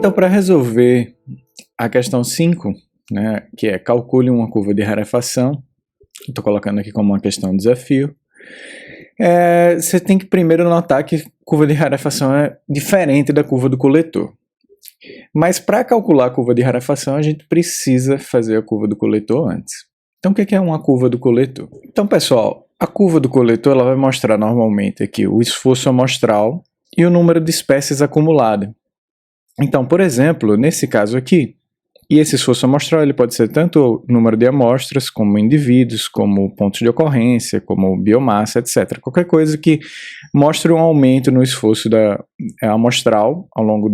Então, para resolver a questão 5, né, que é calcule uma curva de rarefação, estou colocando aqui como uma questão desafio, você tem que primeiro notar que a curva de rarefação é diferente da curva do coletor. Mas para calcular a curva de rarefação, a gente precisa fazer a curva do coletor antes. Então, o que é uma curva do coletor? Então, pessoal, a curva do coletor ela vai mostrar normalmente aqui o esforço amostral e o número de espécies acumulada. Então, por exemplo, nesse caso aqui, e esse esforço amostral ele pode ser tanto o número de amostras, como indivíduos, como pontos de ocorrência, como biomassa, etc. Qualquer coisa que mostre um aumento no esforço amostral ao longo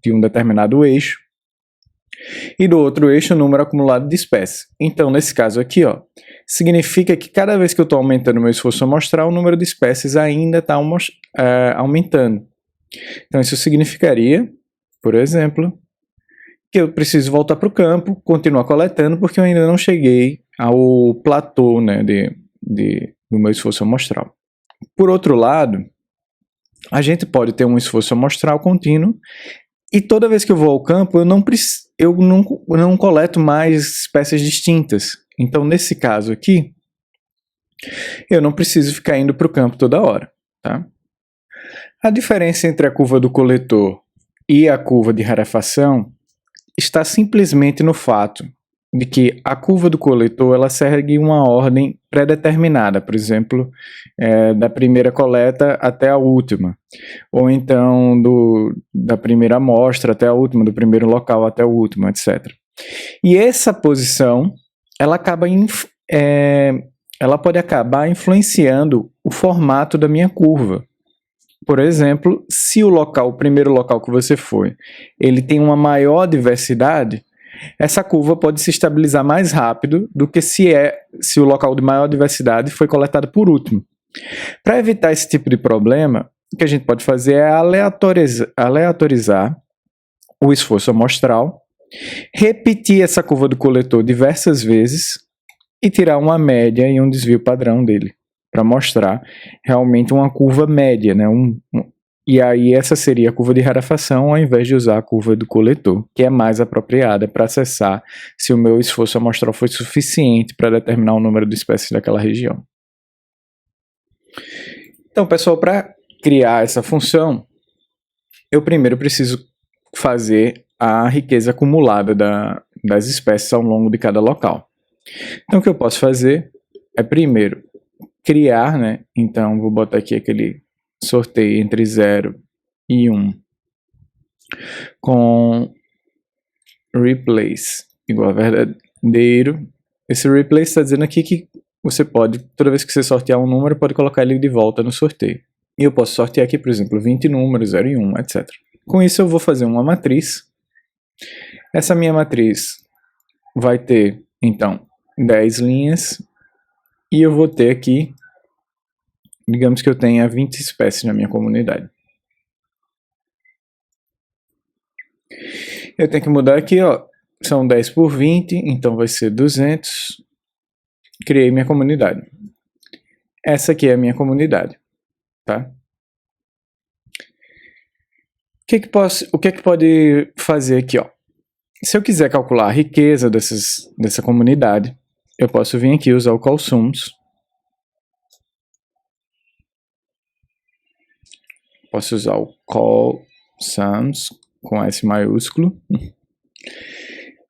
de um determinado eixo, e do outro eixo o número acumulado de espécies. Então, nesse caso aqui, ó, significa que cada vez que eu estou aumentando o meu esforço amostral, o número de espécies ainda está aumentando. Então, isso significaria, por exemplo, que eu preciso voltar para o campo, continuar coletando, porque eu ainda não cheguei ao platô, né, do meu esforço amostral. Por outro lado, a gente pode ter um esforço amostral contínuo e toda vez que eu vou ao campo, eu não coleto mais espécies distintas. Então, nesse caso aqui, eu não preciso ficar indo para o campo toda hora, tá? A diferença entre a curva do coletor e a curva de rarefação está simplesmente no fato de que a curva do coletor ela segue uma ordem pré-determinada, por exemplo, da primeira coleta até a última, ou então da primeira amostra até a última, do primeiro local até o último, etc. E essa posição ela pode acabar influenciando o formato da minha curva. Por exemplo, se o primeiro local que você foi, ele tem uma maior diversidade, essa curva pode se estabilizar mais rápido do que se o local de maior diversidade foi coletado por último. Para evitar esse tipo de problema, o que a gente pode fazer é aleatorizar o esforço amostral, repetir essa curva do coletor diversas vezes e tirar uma média e um desvio padrão dele, para mostrar realmente uma curva média, né? E aí essa seria a curva de rarefação ao invés de usar a curva do coletor, que é mais apropriada para acessar se o meu esforço amostral foi suficiente para determinar o número de espécies daquela região. Então, pessoal, para criar essa função, eu primeiro preciso fazer a riqueza acumulada das espécies ao longo de cada local. Então, o que eu posso fazer é primeiro criar, né? Então, vou botar aqui aquele sorteio entre 0 e 1 com replace igual a verdadeiro. Esse replace está dizendo aqui que você pode, toda vez que você sortear um número, pode colocar ele de volta no sorteio. E eu posso sortear aqui, por exemplo, 20 números, 0 e 1, etc. Com isso eu vou fazer uma matriz. Essa minha matriz vai ter, então, 10 linhas. E eu vou ter aqui, digamos que eu tenha 20 espécies na minha comunidade. Eu tenho que mudar aqui, ó, são 10 por 20, então vai ser 200. Criei minha comunidade. Essa aqui é a minha comunidade, tá? O que é que pode fazer aqui, ó? Se eu quiser calcular a riqueza dessa comunidade, eu posso vir aqui usar o CallSums. Posso usar o CallSums com S maiúsculo.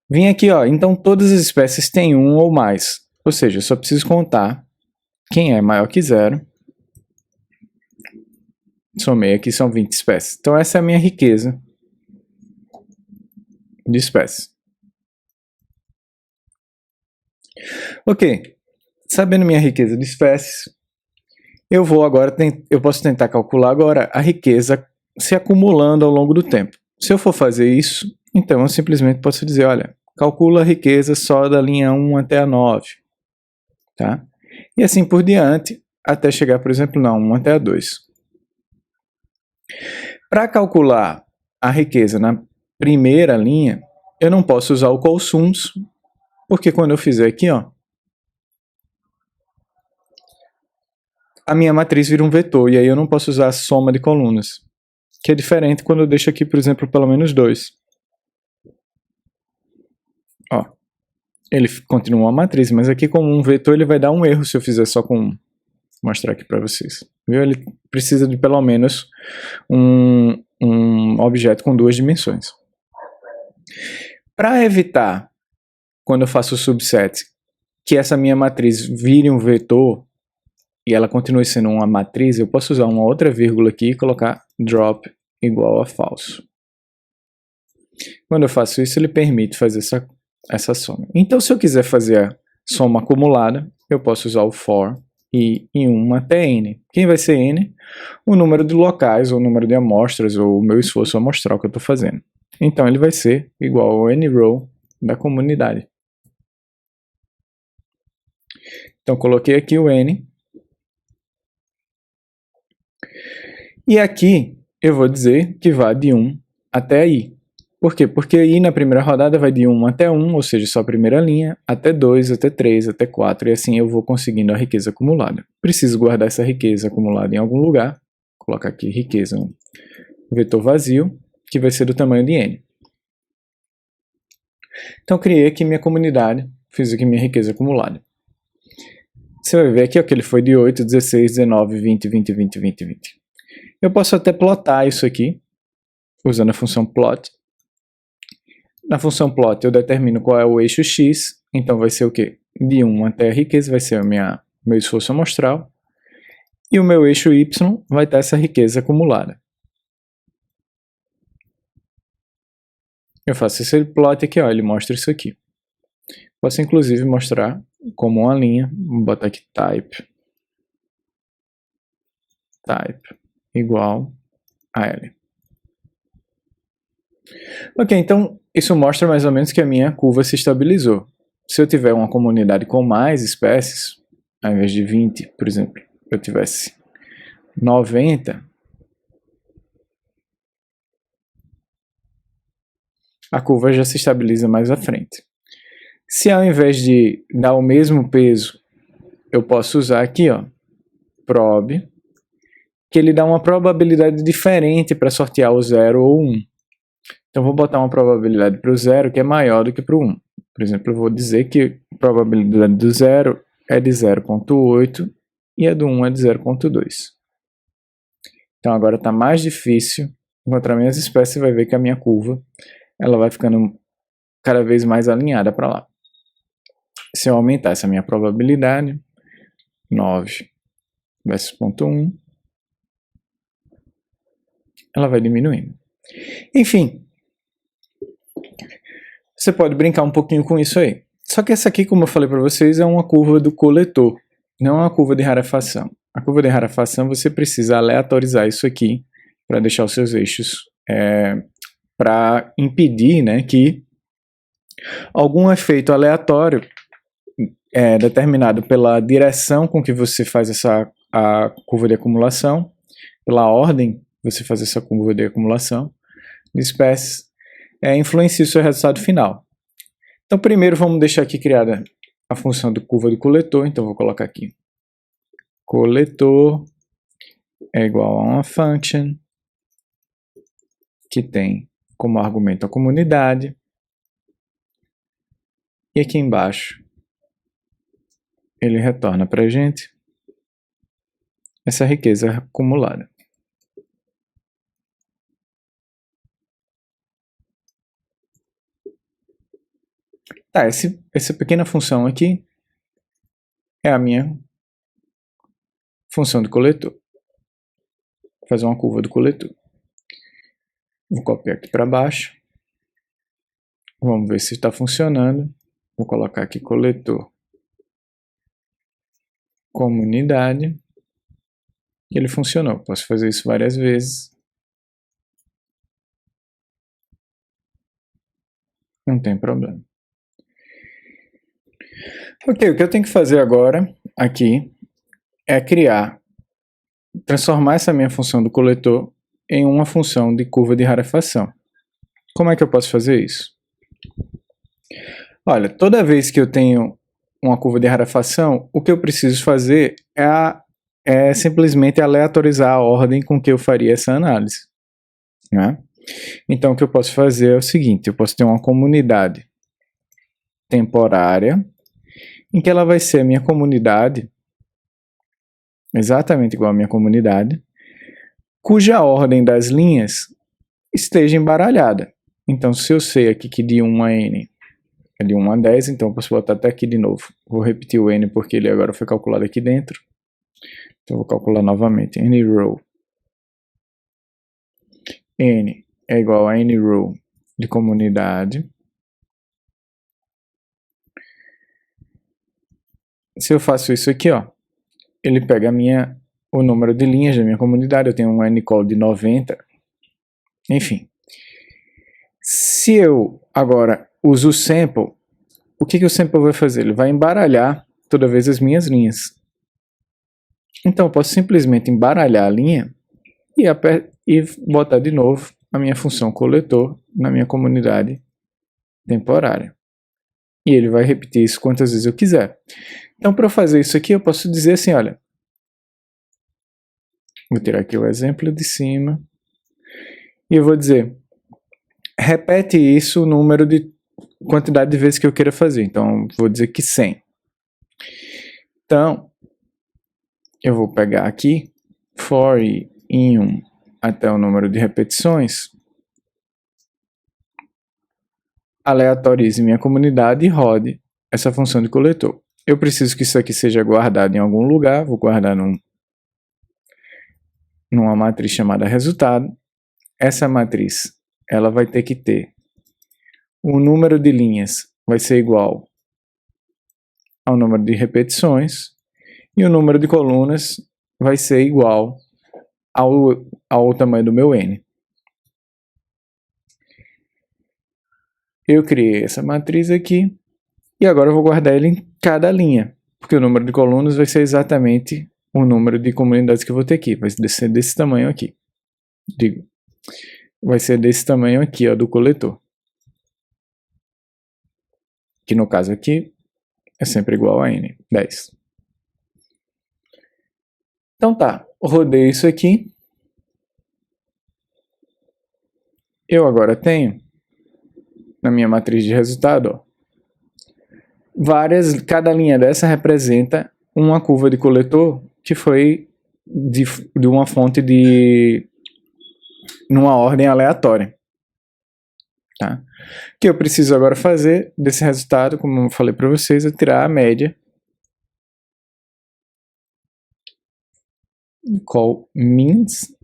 Vim aqui, ó, então todas as espécies têm um ou mais. Ou seja, eu só preciso contar quem é maior que 0. Somei aqui, são 20 espécies. Então essa é a minha riqueza de espécies. Ok, sabendo minha riqueza de espécies, eu posso tentar calcular agora a riqueza se acumulando ao longo do tempo. Se eu for fazer isso, então eu simplesmente posso dizer, olha, calcula a riqueza só da linha 1 até a 9, tá? E assim por diante, até chegar, por exemplo, na 1 até a 2. Para calcular a riqueza na primeira linha, eu não posso usar o CallSums, porque quando eu fizer aqui, ó, a minha matriz vira um vetor, e aí eu não posso usar a soma de colunas. que é diferente quando eu deixo aqui, por exemplo, pelo menos 2. Ó, ele continua uma matriz, mas aqui como um vetor ele vai dar um erro se eu fizer só com um. Vou mostrar aqui para vocês. Viu? Ele precisa de pelo menos um objeto com 2 dimensões. Para evitar, quando eu faço o subset, que essa minha matriz vire um vetor e ela continue sendo uma matriz, eu posso usar uma outra vírgula aqui e colocar drop igual a falso. Quando eu faço isso, ele permite fazer essa soma. Então, se eu quiser fazer a soma acumulada, eu posso usar o for e em 1 até n. Quem vai ser n? O número de locais, ou o número de amostras, ou o meu esforço amostral que eu estou fazendo. Então, ele vai ser igual ao nrow da comunidade. Então, coloquei aqui o n. E aqui eu vou dizer que vai de 1 até i. Por quê? Porque i na primeira rodada vai de 1 até 1, ou seja, só a primeira linha, até 2, até 3, até 4, e assim eu vou conseguindo a riqueza acumulada. Preciso guardar essa riqueza acumulada em algum lugar. Vou colocar aqui riqueza, um vetor vazio, que vai ser do tamanho de n. Então, criei aqui minha comunidade, fiz aqui minha riqueza acumulada. Você vai ver aqui ó, que ele foi de 8, 16, 19, 20, 20, 20, 20, 20. Eu posso até plotar isso aqui, usando a função plot. Na função plot eu determino qual é o eixo x, então vai ser o quê? De 1 até a riqueza vai ser o meu esforço amostral, e o meu eixo y vai ter essa riqueza acumulada. Eu faço esse plot aqui, ó, ele mostra isso aqui. Posso inclusive mostrar como uma linha, vou botar aqui type igual a L. Ok, então isso mostra mais ou menos que a minha curva se estabilizou. Se eu tiver uma comunidade com mais espécies, ao invés de 20, por exemplo, eu tivesse 90, a curva já se estabiliza mais à frente. Se ao invés de dar o mesmo peso, eu posso usar aqui, ó, prob, que ele dá uma probabilidade diferente para sortear o 0 ou 1. Então, vou botar uma probabilidade para o 0 que é maior do que para o 1. Por exemplo, eu vou dizer que a probabilidade do 0 é de 0,8 e a do 1 é de 0,2. Então, agora está mais difícil encontrar minhas espécies. Você vai ver que a minha curva ela vai ficando cada vez mais alinhada para lá. Se eu aumentar essa minha probabilidade, 9 versus 0,1, ela vai diminuindo. Enfim, você pode brincar um pouquinho com isso aí. Só que essa aqui, como eu falei para vocês, é uma curva do coletor, não é uma curva de rarefação. A curva de rarefação você precisa aleatorizar isso aqui para deixar os seus eixos, para impedir, né, que algum efeito aleatório determinado pela direção com que você faz a curva de acumulação, pela ordem que você faz essa curva de acumulação de espécies, influencia o seu resultado final. Então, primeiro vamos deixar aqui criada a função de curva do coletor. Então, vou colocar aqui coletor é igual a uma function que tem como argumento a comunidade. E aqui embaixo ele retorna para a gente essa riqueza acumulada. Tá, essa pequena função aqui é a minha função de coletor. Vou fazer uma curva do coletor. Vou copiar aqui para baixo. Vamos ver se está funcionando. Vou colocar aqui coletor comunidade. E ele funcionou. Posso fazer isso várias vezes. Não tem problema. Ok, o que eu tenho que fazer agora aqui é transformar essa minha função do coletor em uma função de curva de rarefação. Como é que eu posso fazer isso? Olha, toda vez que eu tenho uma curva de rarefação, o que eu preciso fazer é simplesmente aleatorizar a ordem com que eu faria essa análise. né? Então, o que eu posso fazer é o seguinte, eu posso ter uma comunidade temporária, em que ela vai ser a minha comunidade, exatamente igual a minha comunidade, cuja ordem das linhas esteja embaralhada. Então, se eu sei aqui que de 1 a n é de 1 a 10, então eu posso botar até aqui de novo. Vou repetir o n porque ele agora foi calculado aqui dentro. Então, eu vou calcular novamente. N row. N é igual a n row de comunidade. Se eu faço isso aqui, ó, ele pega o número de linhas da minha comunidade. Eu tenho um n-call de 90. Enfim. Se eu agora uso o sample, o que o sample vai fazer? Ele vai embaralhar toda vez as minhas linhas. Então eu posso simplesmente embaralhar a linha e botar de novo a minha função coletor na minha comunidade temporária. E ele vai repetir isso quantas vezes eu quiser. Então, para eu fazer isso aqui, eu posso dizer assim, olha, vou tirar aqui o exemplo de cima, e eu vou dizer, repete isso o número de quantidade de vezes que eu queira fazer. Então, vou dizer que 100. Então, eu vou pegar aqui, for in1 até o número de repetições, aleatorize minha comunidade e rode essa função de coletor. Eu preciso que isso aqui seja guardado em algum lugar, vou guardar numa matriz chamada resultado. Essa matriz, ela vai ter que ter o número de linhas vai ser igual ao número de repetições e o número de colunas vai ser igual ao tamanho do meu n. Eu criei essa matriz aqui e agora eu vou guardar ele em cada linha, porque o número de colunas vai ser exatamente o número de comunidades que eu vou ter aqui. Vai ser desse tamanho aqui. Vai ser desse tamanho aqui, ó, do coletor. Que no caso aqui é sempre igual a n, 10. Então tá, rodei isso aqui. Eu agora tenho, na minha matriz de resultado, ó, cada linha dessa representa uma curva de coletor que foi de uma fonte numa ordem aleatória. Tá? O que eu preciso agora fazer desse resultado, como eu falei para vocês, é tirar a média. Call means,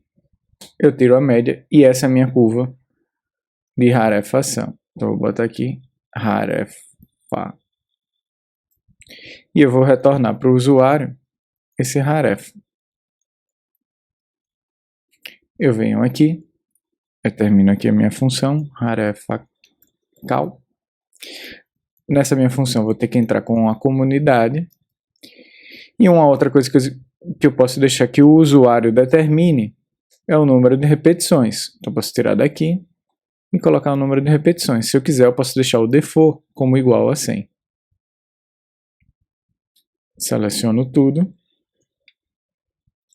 eu tiro a média e essa é a minha curva de rarefação. Então eu vou botar aqui rarefa. E eu vou retornar para o usuário esse raref. Eu venho aqui, eu termino aqui a minha função, rarefa_cal. Nessa minha função eu vou ter que entrar com a comunidade. E uma outra coisa que eu posso deixar que o usuário determine é o número de repetições. Então eu posso tirar daqui e colocar o número de repetições. Se eu quiser, eu posso deixar o default como igual a 100. Seleciono tudo,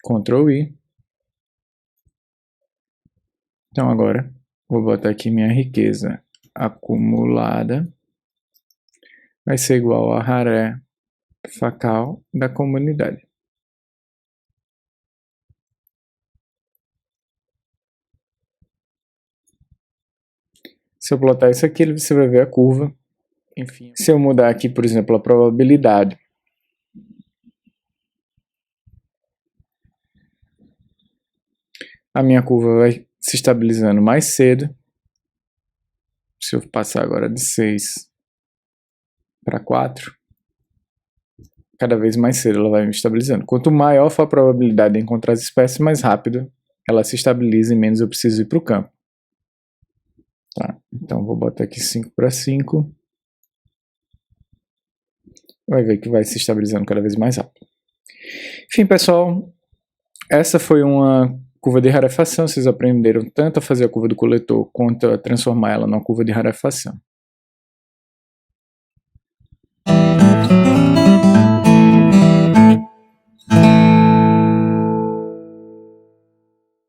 Ctrl I. Então agora vou botar aqui minha riqueza acumulada, vai ser igual a rarefacal da comunidade. Se eu plotar isso aqui, você vai ver a curva. Enfim, se eu mudar aqui, por exemplo, a probabilidade, a minha curva vai se estabilizando mais cedo. Se eu passar agora de 6 para 4, cada vez mais cedo ela vai me estabilizando. Quanto maior for a probabilidade de encontrar as espécies, mais rápido ela se estabiliza e menos eu preciso ir para o campo. Tá? Então vou botar aqui 5 para 5. Vai ver que vai se estabilizando cada vez mais rápido. Enfim, pessoal, essa foi uma curva de rarefação. Vocês aprenderam tanto a fazer a curva do coletor quanto a transformar ela numa curva de rarefação.